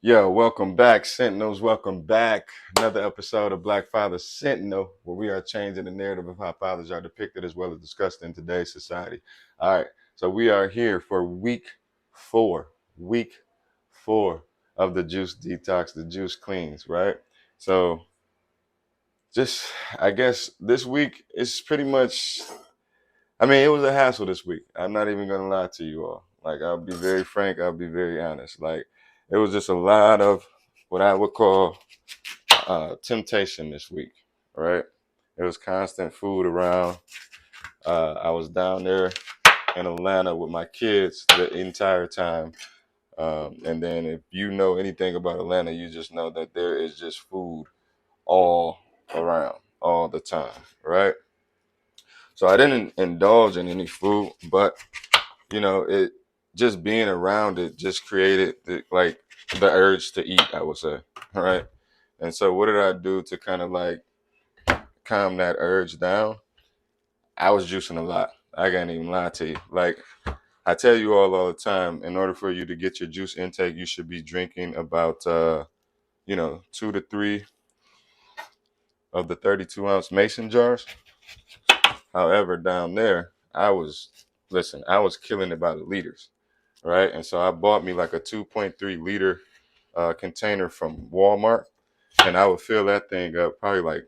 Yo, welcome back, Sentinels. Welcome back. Another episode of Black Father Sentinel, where we are changing the narrative of how fathers are depicted as well as discussed in today's society. All right, so we are here for four, week four of the Juice Detox, the Juice Cleans, right? So just, I guess this week is pretty much, it was a hassle this week. I'm not even gonna lie to you all. Like, I'll be very frank, I'll be very honest. Like, it was just a lot of what I would call temptation this week, right? There was constant food around. I was down there in Atlanta with my kids the entire time. And then if you know anything about Atlanta, you just know that there is just food all around, all the time, right? So I didn't indulge in any food, but it just being around it just created the urge to eat, I would say, right? And so what did I do to kind of like calm that urge down? I was juicing a lot. I can't even lie to you. Like I tell you all the time, in order for you to get your juice intake, you should be drinking about 2 to 3 of the 32-ounce mason jars. However, down there, I was killing it by the liters, right? And so I bought me like a 2.3 liter container from Walmart, and I would fill that thing up probably like,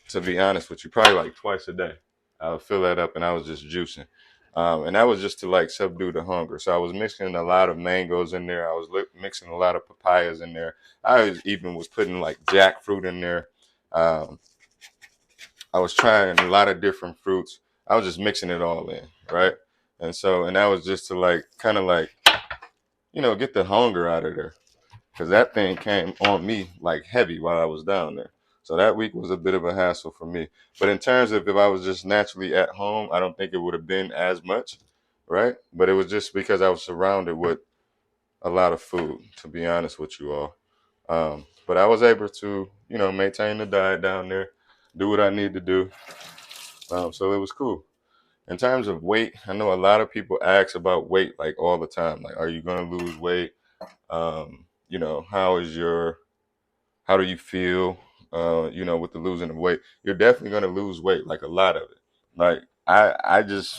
to be honest with you, probably like twice a day. I would fill that up and I was just juicing. And that was just to like subdue the hunger. So I was mixing a lot of mangoes in there. I was mixing a lot of papayas in there. Even was putting like jackfruit in there. Um, I was trying a lot of different fruits. I was just mixing it all in, right? And that was just to like kind of like, get the hunger out of there. Because that thing came on me like heavy while I was down there. So that week was a bit of a hassle for me. But in terms of if I was just naturally at home, I don't think it would have been as much, right? But it was just because I was surrounded with a lot of food, to be honest with you all. But I was able to, maintain the diet down there, do what I need to do. So it was cool. In terms of weight, I know a lot of people ask about weight like all the time. Like, are you going to lose weight? How do you feel, with the losing of weight? You're definitely going to lose weight, like a lot of it. Like, I just,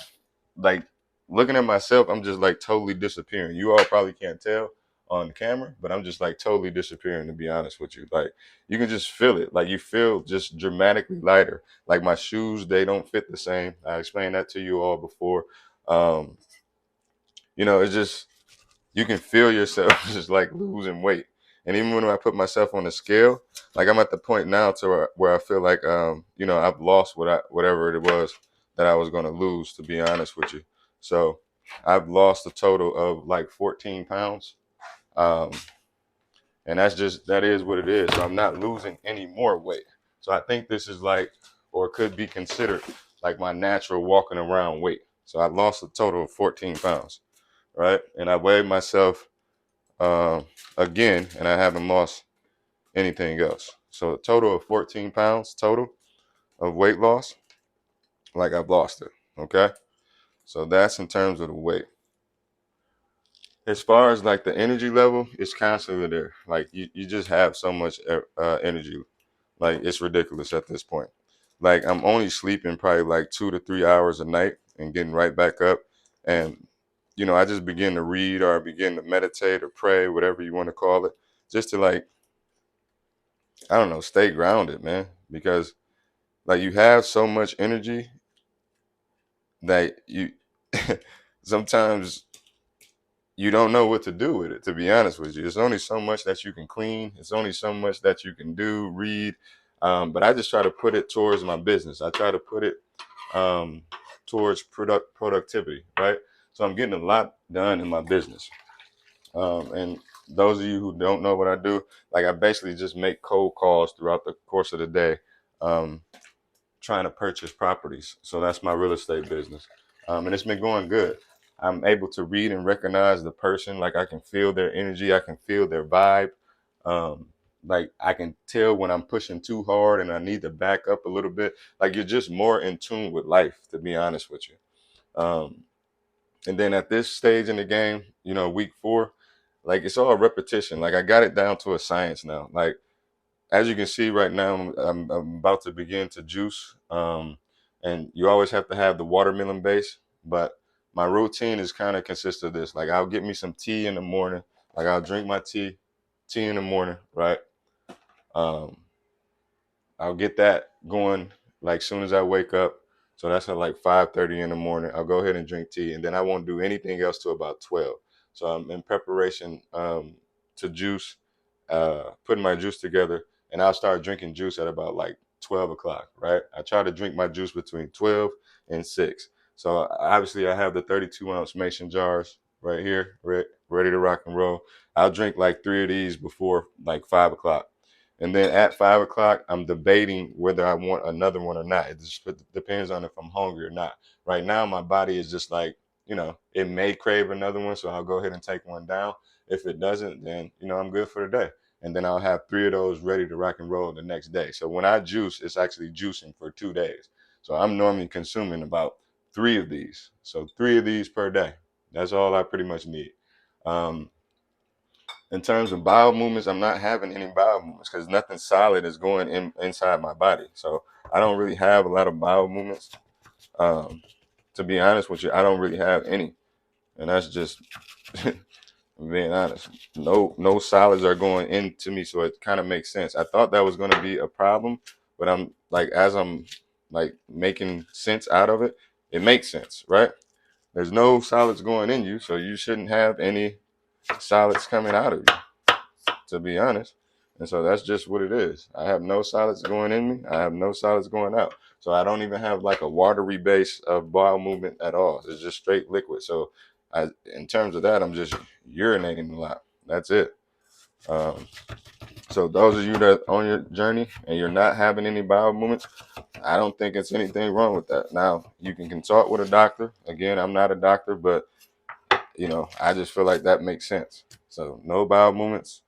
like, looking at myself, I'm just, like, totally disappearing. You all probably can't tell on camera, but I'm just, like, totally disappearing, to be honest with you. Like, you can just feel it. Like, you feel just dramatically lighter. Like, my shoes, they don't fit the same. I explained that to you all before. Um, it's just, you can feel yourself just like losing weight. And even when I put myself on the scale, like I'm at the point now to where I feel like I've lost whatever it was that I was going to lose, to be honest with you. So I've lost a total of like 14 pounds. Um, and that is what it is. So I'm not losing any more weight. So I think this is like, or could be considered like my natural walking around weight. So I lost a total of 14 pounds, right? And I weighed myself um, again, and I haven't lost anything else. So a total of 14 pounds total of weight loss, like I've lost it. Okay. So that's in terms of the weight. As far as like the energy level, it's constantly there. Like you just have so much energy. Like it's ridiculous at this point. Like I'm only sleeping probably like 2 to 3 hours a night and getting right back up. And, I just begin to read or I begin to meditate or pray, whatever you want to call it, just to like, I don't know, stay grounded, man. Because like you have so much energy that you sometimes you don't know what to do with it, to be honest with you. There's only so much that you can clean. It's only so much that you can do, read. But I just try to put it towards my business. I try to put it um, towards productivity, right? So I'm getting a lot done in my business. And those of you who don't know what I do, like I basically just make cold calls throughout the course of the day, um, trying to purchase properties. So that's my real estate business. And it's been going good. I'm able to read and recognize the person. Like I can feel their energy. I can feel their vibe. Um, like I can tell when I'm pushing too hard and I need to back up a little bit. Like you're just more in tune with life, to be honest with you. Um, and then at this stage in the game, week four, like it's all repetition. Like I got it down to a science now. Like as you can see right now, I'm about to begin to juice. And you always have to have the watermelon base, but my routine is kind of consists of this. Like I'll get me some tea in the morning. Like I'll drink my tea in the morning, right? Um, I'll get that going like soon as I wake up. So that's at like 5:30 in the morning. I'll go ahead and drink tea, and then I won't do anything else till about 12. So I'm in preparation to juice, putting my juice together, and I'll start drinking juice at about like 12 o'clock, right? I try to drink my juice between 12 and 6. So obviously I have the 32-ounce mason jars right here, ready to rock and roll. I'll drink like 3 of these before like 5 o'clock. And then at 5 o'clock, I'm debating whether I want another one or not. It just depends on if I'm hungry or not. Right now, my body is just like, it may crave another one, so I'll go ahead and take one down. If it doesn't, then, I'm good for the day. And then I'll have 3 of those ready to rock and roll the next day. So when I juice, it's actually juicing for 2 days. So I'm normally consuming about 3 of these. So 3 of these per day. That's all I pretty much need. Um, in terms of bowel movements, I'm not having any bowel movements because nothing solid is going inside my body. So I don't really have a lot of bowel movements. Um, to be honest with you, I don't really have any, and that's just being honest. No solids are going into me, so it kind of makes sense. I thought that was going to be a problem, but I'm like as I'm like making sense out of it, it makes sense, right? There's no solids going in you, so you shouldn't have any solids coming out of you, to be honest. And so that's just what it is. I have no solids going in me. I have no solids going out. So I don't even have like a watery base of bowel movement at all. It's just straight liquid. So in terms of that, I'm just urinating a lot. That's it. Um, so those of you that on your journey and you're not having any bowel movements, I don't think it's anything wrong with that. Now you can consult with a doctor. Again, I'm not a doctor, but I just feel like that makes sense. So no bowel movements,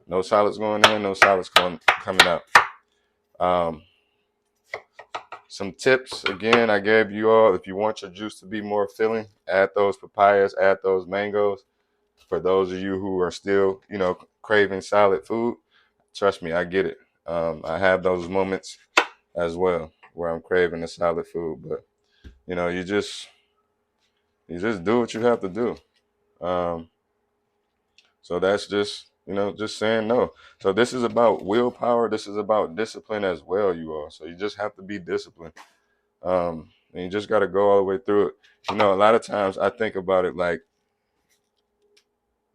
no solids going in, no solids coming out. Um, some tips, again, I gave you all. If you want your juice to be more filling, add those papayas, add those mangoes. For those of you who are still, craving solid food, trust me, I get it. I have those moments as well where I'm craving the solid food, but you just do what you have to do. Um, So that's just saying no. So this is about willpower. This is about discipline as well, you all. So you just have to be disciplined. And you just got to go all the way through it. A lot of times I think about it like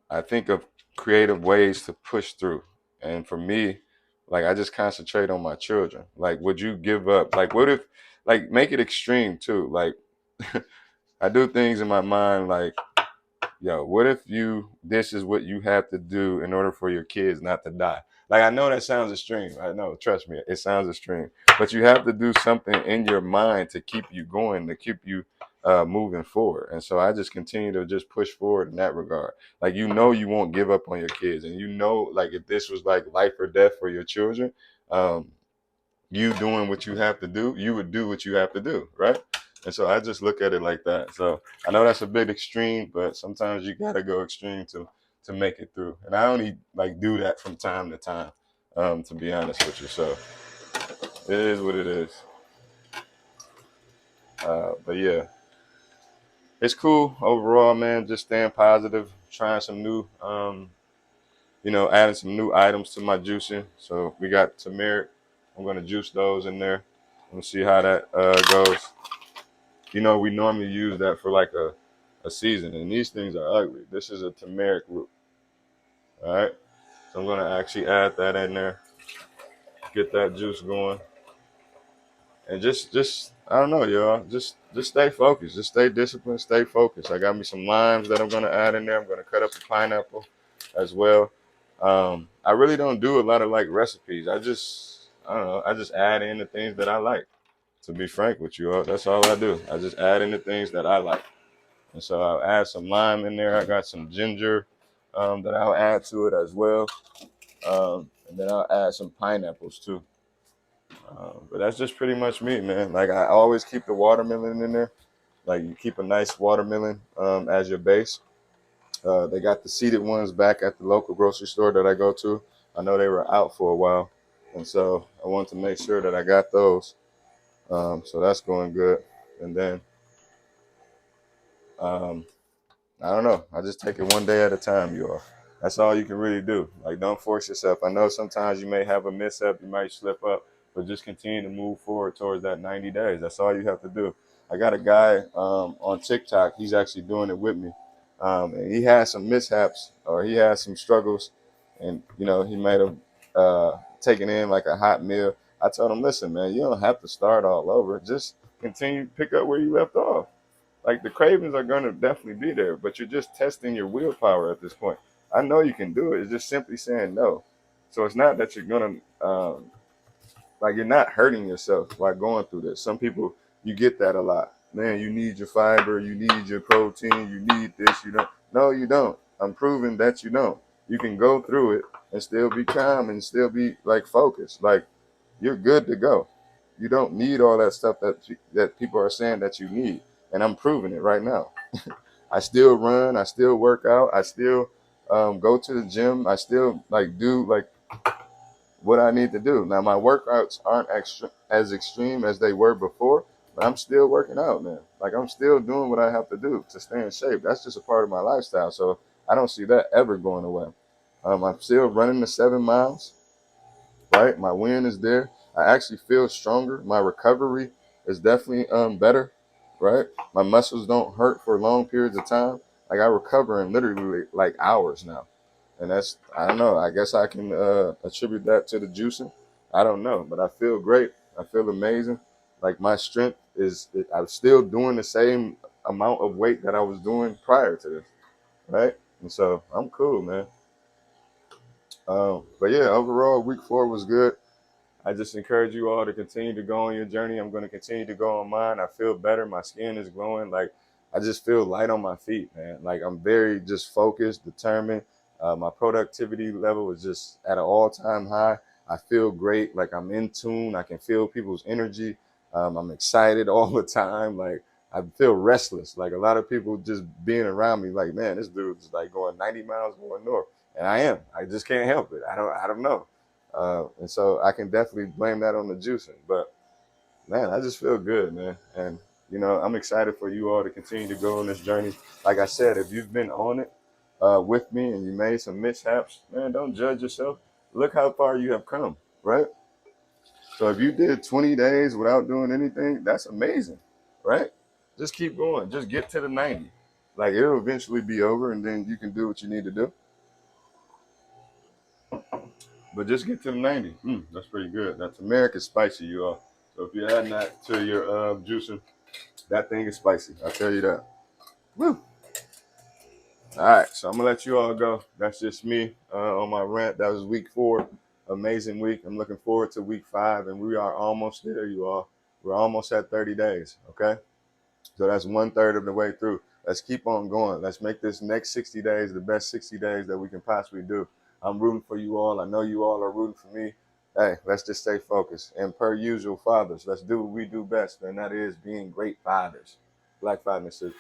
I think of creative ways to push through. And for me, like I just concentrate on my children. Like, would you give up? Like, what if, like, make it extreme too? Like, I do things in my mind like, yo, what if this is what you have to do in order for your kids not to die? Like, I know that sounds extreme. I know, trust me, it sounds extreme. But you have to do something in your mind to keep you going, to keep you moving forward. And so I just continue to just push forward in that regard. Like, you won't give up on your kids. And like, if this was like life or death for your children, um, you doing what you have to do, you would do what you have to do, right? And so I just look at it like that. So I know that's a bit extreme, but sometimes you gotta go extreme to make it through. And I only like do that from time to time, to be honest with you. So it is what it is. But yeah, it's cool overall, man. Just staying positive, trying some new, adding some new items to my juicing. So we got turmeric. I'm gonna juice those in there. We'll see how that goes. We normally use that for like a season, and these things are ugly. This is a turmeric root, all right? So I'm gonna actually add that in there, get that juice going, and just I don't know, y'all. Just stay focused, just stay disciplined, stay focused. I got me some limes that I'm gonna add in there. I'm gonna cut up a pineapple as well. I really don't do a lot of like recipes. I don't know. I just add in the things that I like. To be frank with you all, that's all I do. I just add in the things that I like. And so I'll add some lime in there. I got some ginger that I'll add to it as well. And then I'll add some pineapples too. But that's just pretty much me, man. Like I always keep the watermelon in there. Like you keep a nice watermelon as your base. They got the seated ones back at the local grocery store that I go to. I know they were out for a while, and so I wanted to make sure that I got those. So that's going good. And then um, I don't know. I just take it one day at a time, you all. That's all you can really do. Like, don't force yourself. I know sometimes you may have a mishap, you might slip up, but just continue to move forward towards that 90 days. That's all you have to do. I got a guy on TikTok. He's actually doing it with me. And he had some mishaps or he had some struggles. And, he might have taken in like a hot meal. I told him, listen, man, you don't have to start all over. Just continue, pick up where you left off. Like the cravings are gonna definitely be there, but you're just testing your willpower at this point. I know you can do it. It's just simply saying no. So it's not that you're gonna like you're not hurting yourself while going through this. Some people you get that a lot. Man, you need your fiber, you need your protein, you need this. You don't. No, you don't. I'm proving that you don't. You can go through it and still be calm and still be like focused. Like you're good to go. You don't need all that stuff that people are saying that you need, and I'm proving it right now. I still run, I still work out, I still go to the gym, I still like do like what I need to do. Now my workouts aren't as extreme as they were before, but I'm still working out, man. Like I'm still doing what I have to do to stay in shape. That's just a part of my lifestyle, so I don't see that ever going away. I'm still running the 7 miles. Right? My win is there. I actually feel stronger. My recovery is definitely better, right? My muscles don't hurt for long periods of time. Like I recover in literally like hours now. And that's, I don't know, I guess I can attribute that to the juicing. I don't know, but I feel great. I feel amazing. Like my strength I'm still doing the same amount of weight that I was doing prior to this, right? And so I'm cool, man. But yeah, overall, week 4 was good. I just encourage you all to continue to go on your journey. I'm going to continue to go on mine. I feel better. My skin is glowing. Like I just feel light on my feet, man. Like I'm very just focused, determined. My productivity level is just at an all-time high. I feel great. Like I'm in tune. I can feel people's energy. I'm excited all the time. Like I feel restless. Like a lot of people just being around me, like, man, this dude's like going 90 miles going north, and I am. I just can't help it. I don't know. And so I can definitely blame that on the juicing. But man, I just feel good, man. And I'm excited for you all to continue to go on this journey. Like I said, if you've been on it with me and you made some mishaps, man, don't judge yourself. Look how far you have come, right? So if you did 20 days without doing anything, that's amazing, right? Just keep going. Just get to the 90. Like it'll eventually be over, and then you can do what you need to do. But just get to the 90. That's pretty good. That's American spicy, you all. So if you're adding that to your juicing, that thing is spicy. I'll tell you that. Woo. All right, so I'm gonna let you all go. That's just me on my rant. That was week 4, amazing week. I'm looking forward to week 5, and we are almost there, you all. We're almost at 30 days. Okay, so that's 1/3 of the way through. Let's keep on going. Let's make this next 60 days the best 60 days that we can possibly do. I'm rooting for you all. I know you all are rooting for me. Hey, let's just stay focused. And per usual, fathers, let's do what we do best, and that is being great fathers. Black Father Institute.